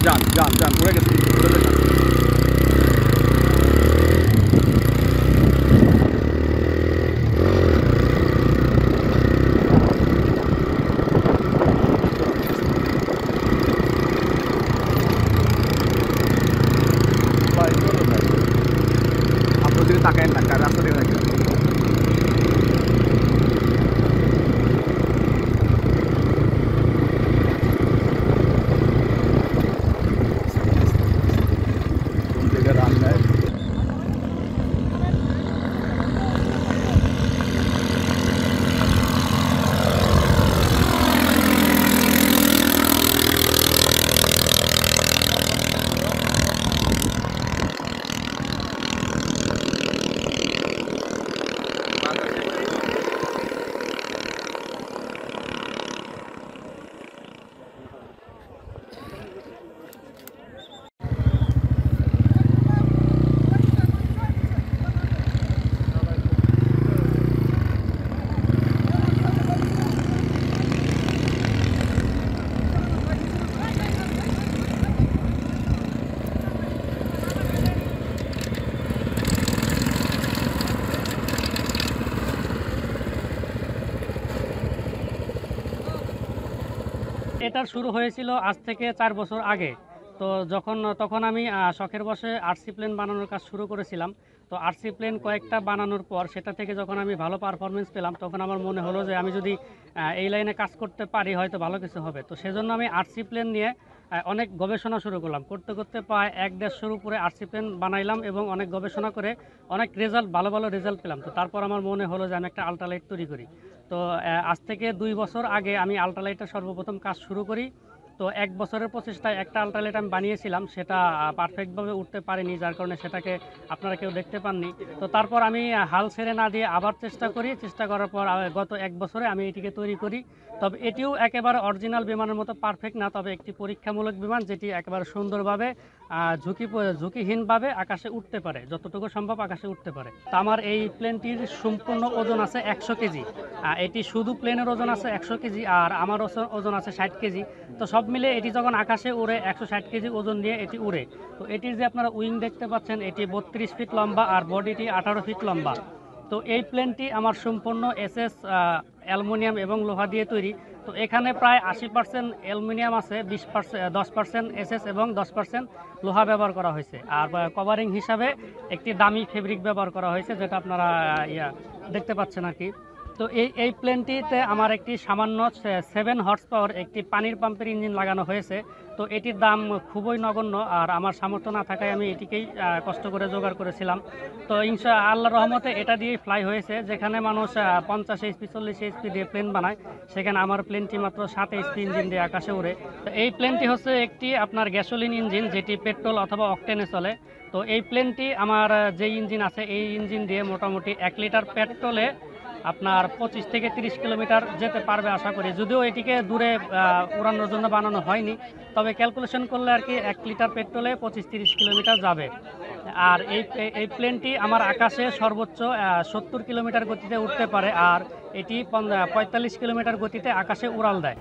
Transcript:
যান যান যান উড়ে গেছে আপনার দিকে তাকায় না রাস্তা দিয়ে থাকে এটা শুরু হয়েছিল আজ থেকে 4 বছর আগে। তো তখন আমি শখের বশে আরসি প্লেন বানানোর কাজ শুরু করেছিলাম। তো আরসি প্লেন কয়েকটা বানানোর পর সেটা থেকে যখন আমি ভালো পারফরমেন্স পেলাম, তখন আমার মনে হলো যে আমি যদি এই লাইনে কাজ করতে পারি হয়তো ভালো কিছু হবে। তো সেজন্য আমি আরসি প্লেন নিয়ে অনেক গবেষণা শুরু করলাম। করতে করতে প্রায় 1-1.5 উপরে আরসি প্লেন বানাইলাম এবং অনেক গবেষণা করে অনেক ভালো ভালো রেজাল্ট পেলাম। তো তারপর আমার মনে হলো যে আমি একটা আল্ট্রালাইট তৈরি করি। তো আজ থেকে 2 বছর আগে আমি আল্ট্রালাইটের সর্বপ্রথম কাজ শুরু করি। তো 1 বছরের প্রচেষ্টায় একটা আল্ট্রালাইট আমি বানিয়েছিলাম, সেটা পারফেক্টভাবে উঠতে পারেনি, যার কারণে সেটাকে আপনারা কেউ দেখতে পাননি। তো তারপর আমি হাল ছেড়ে না দিয়ে আবার চেষ্টা করার পর গত 1 বছরে আমি এটিকে তৈরি করি। তবে এটিও একেবারে অরিজিনাল বিমানের মতো পারফেক্ট না, তবে একটি পরীক্ষামূলক বিমান যেটি একেবারে সুন্দরভাবে ঝুঁকিহীনভাবে আকাশে উঠতে পারে, যতটুকু সম্ভব আকাশে উঠতে পারে। তো আমার এই প্লেনটির সম্পূর্ণ ওজন আছে 100 কেজি। এটি শুধু প্লেনের ওজন আছে 100 কেজি, আর আমার ওজন আছে 60 কেজি। তো সব মিলে এটি যখন আকাশে উড়ে 160 কেজি ওজন নিয়ে এটি উড়ে। তো এটির যে আপনারা উইং দেখতে পাচ্ছেন, এটি 32 ফিট লম্বা আর বডিটি 18 ফিট লম্বা। তো এই প্লেনটি আমার সম্পূর্ণ এসএস অ্যালুমিনিয়াম এবং লোহা দিয়ে তৈরি। তো এখানে প্রায় 80% অ্যালুমিনিয়াম আছে, 10% এসএস এবং 10% লোহা ব্যবহার করা হয়েছে। আর কভারিং হিসাবে একটি দামি ফেব্রিক ব্যবহার করা হয়েছে, যেটা আপনারা দেখতে পাচ্ছেন আর কি। তো এই প্লেনটিতে আমার একটি সামান্য 7 হর্স পাওয়ার একটি পানির পাম্পের ইঞ্জিন লাগানো হয়েছে। তো এটির দাম খুবই নগণ্য, আর আমার সামর্থ্য না থাকায় আমি এটিকেই কষ্ট করে জোগাড় করেছিলাম। তো আল্লাহর রহমতে এটা দিয়েই ফ্লাই হয়েছে। যেখানে মানুষ 50 এইচপি 40 এইচপি দিয়ে প্লেন বানায়, সেখানে আমার প্লেনটি মাত্র 7 এইচপি ইঞ্জিন দিয়ে আকাশে উড়ে। তো এই প্লেনটি হচ্ছে একটি আপনার গ্যাসোলিন ইঞ্জিন, যেটি পেট্রোল অথবা অকটেনে চলে। তো এই প্লেনটি আমার যে ইঞ্জিন আছে, এই ইঞ্জিন দিয়ে মোটামুটি 1 লিটার পেট্রোলে আপনার 25 থেকে 30 কিলোমিটার যেতে পারবে আশা করি। যদিও এটিকে দূরে উড়ানোর জন্য বানানো হয়নি, তবে ক্যালকুলেশন করলে আর কি 1 লিটার পেট্রোলে 25-30 কিলোমিটার যাবে। আর এই প্লেনটি আমার আকাশে সর্বোচ্চ 70 কিলোমিটার গতিতে উঠতে পারে, আর এটি 45 কিলোমিটার গতিতে আকাশে উড়াল দেয়।